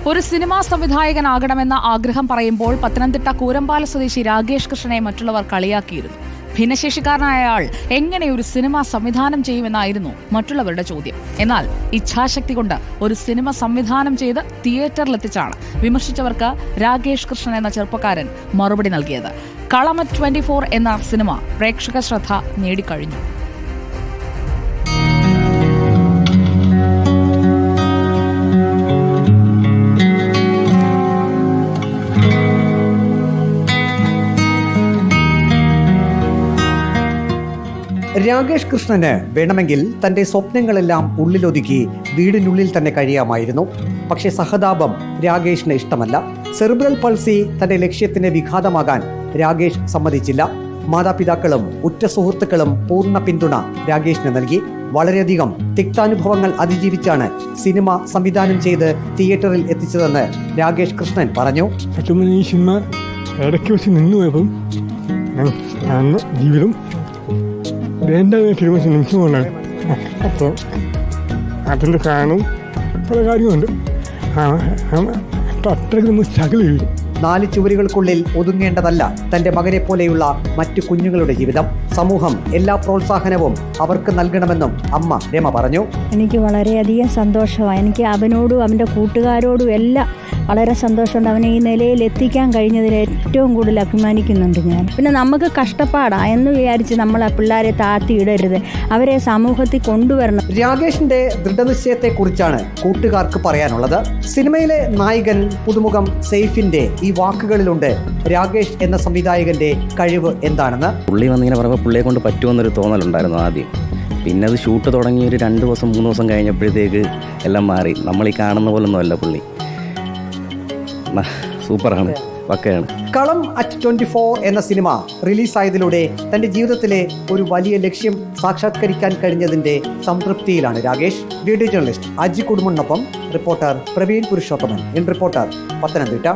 ഒരു സിനിമാ സംവിധായകനാകണമെന്ന ആഗ്രഹം പറയുമ്പോൾ പത്തനംതിട്ട കൂരമ്പാല സ്വദേശി രാകേഷ് കൃഷ്ണനെ മറ്റുള്ളവർ കളിയാക്കിയിരുന്നു. ഭിന്നശേഷിക്കാരനായ ആൾ എങ്ങനെ ഒരു സിനിമ സംവിധാനം ചെയ്യുമെന്നായിരുന്നു മറ്റുള്ളവരുടെ ചോദ്യം. എന്നാൽ ഇച്ഛാശക്തി കൊണ്ട് ഒരു സിനിമ സംവിധാനം ചെയ്ത് തിയേറ്ററിലെത്തിച്ചാണ് വിമർശിച്ചവർക്ക് രാകേഷ് കൃഷ്ണൻ എന്ന ചെറുപ്പക്കാരൻ മറുപടി നൽകിയത്. കളം 24 എന്ന സിനിമ പ്രേക്ഷക ശ്രദ്ധ നേടിക്കഴിഞ്ഞു. രാകേഷ് കൃഷ്ണന് വേണമെങ്കിൽ തന്റെ സ്വപ്നങ്ങളെല്ലാം ഉള്ളിലൊതുക്കി വീടിനുള്ളിൽ തന്നെ കഴിയാമായിരുന്നു. പക്ഷേ സഹതാപം രാകേഷിന് ഇഷ്ടമല്ല. സെറിബ്രൽ പൾസി തന്റെ ലക്ഷ്യത്തിന് വിഘാതമാകാൻ രാകേഷ് സമ്മതിച്ചില്ല. മാതാപിതാക്കളും ഉറ്റ സുഹൃത്തുക്കളും പൂർണ്ണ പിന്തുണ രാകേഷിന് നൽകി. വളരെയധികം തിക്താനുഭവങ്ങൾ അതിജീവിച്ചാണ് സിനിമ സംവിധാനം ചെയ്ത് തിയേറ്ററിൽ എത്തിച്ചതെന്ന് രാകേഷ് കൃഷ്ണൻ പറഞ്ഞു. ഈ സിനിമ ഇടയ്ക്ക് വെച്ച് നിന്നുപോയപ്പം ജീവിതം വേണ്ട തീരുമാനിച്ച നിമിഷങ്ങളാണ്. അപ്പോൾ അതിൽ കാണും പല കാര്യമുണ്ട്. അത്രയ്ക്ക് നമ്മൾ സ്ട്രഗിൾ ചെയ്യും. 4 ചുവരുകൾക്കുള്ളിൽ ഒതുങ്ങേണ്ടതല്ല തന്റെ മകനെ പോലെയുള്ള മറ്റു കുഞ്ഞുങ്ങളുടെ ജീവിതം. സമൂഹം എല്ലാ പ്രോത്സാഹനവും അവർക്ക് നൽകണമെന്നും അമ്മ രമ പറഞ്ഞു. എനിക്ക് വളരെയധികം സന്തോഷമാണ്. എനിക്ക് അവനോടും അവൻ്റെ കൂട്ടുകാരോടും എല്ലാം വളരെ സന്തോഷമുണ്ട്. അവനെ ഈ നിലയിൽ എത്തിക്കാൻ കഴിഞ്ഞതിൽ ഏറ്റവും കൂടുതൽ അഭിമാനിക്കുന്നുണ്ട് ഞാൻ. പിന്നെ നമുക്ക് കഷ്ടപ്പാടാണ് എന്ന് വിചാരിച്ച് നമ്മൾ ആ പിള്ളേരെ താഴ്ത്തിയിടരുത്, അവരെ സമൂഹത്തിൽ കൊണ്ടുവരണം. രാകേഷിന്റെ ദൃഢനിശ്ചയത്തെക്കുറിച്ചാണ് കൂട്ടുകാർക്ക് പറയാനുള്ളത്. സിനിമയിലെ നായകൻ പുതുമുഖം സെയ്ഫിന്റെ ഈ വാക്കുകളിലുണ്ട് രാകേഷ് എന്ന സംവിധായകന്റെ കഴിവ് എന്താണെന്ന്. പുള്ളി വന്നിങ്ങനെ പറയുമ്പോൾ പുള്ളിയെ കൊണ്ട് പറ്റുമെന്നൊരു തോന്നലുണ്ടായിരുന്നു ആദ്യം. പിന്നെ അത് ഷൂട്ട് തുടങ്ങി ഒരു 2 ദിവസം 3 ദിവസം കഴിഞ്ഞപ്പോഴത്തേക്ക് എല്ലാം മാറി. നമ്മൾ ഈ കാണുന്ന പോലൊന്നും അല്ല പുള്ളി. സൂപ്പറാണ്, പക്കയാണ്. കളം 24 എന്ന സിനിമ റിലീസായതിലൂടെ തന്റെ ജീവിതത്തിലെ ഒരു വലിയ ലക്ഷ്യം സാക്ഷാത്കരിക്കാൻ കഴിഞ്ഞതിന്റെ സംതൃപ്തിയിലാണ് രാകേഷ്. വീഡിയോ ജേർണലിസ്റ്റ് അജി കുടുംബനൊപ്പം reporter Praveen Purushothaman. In reporter, Pathanamthitta.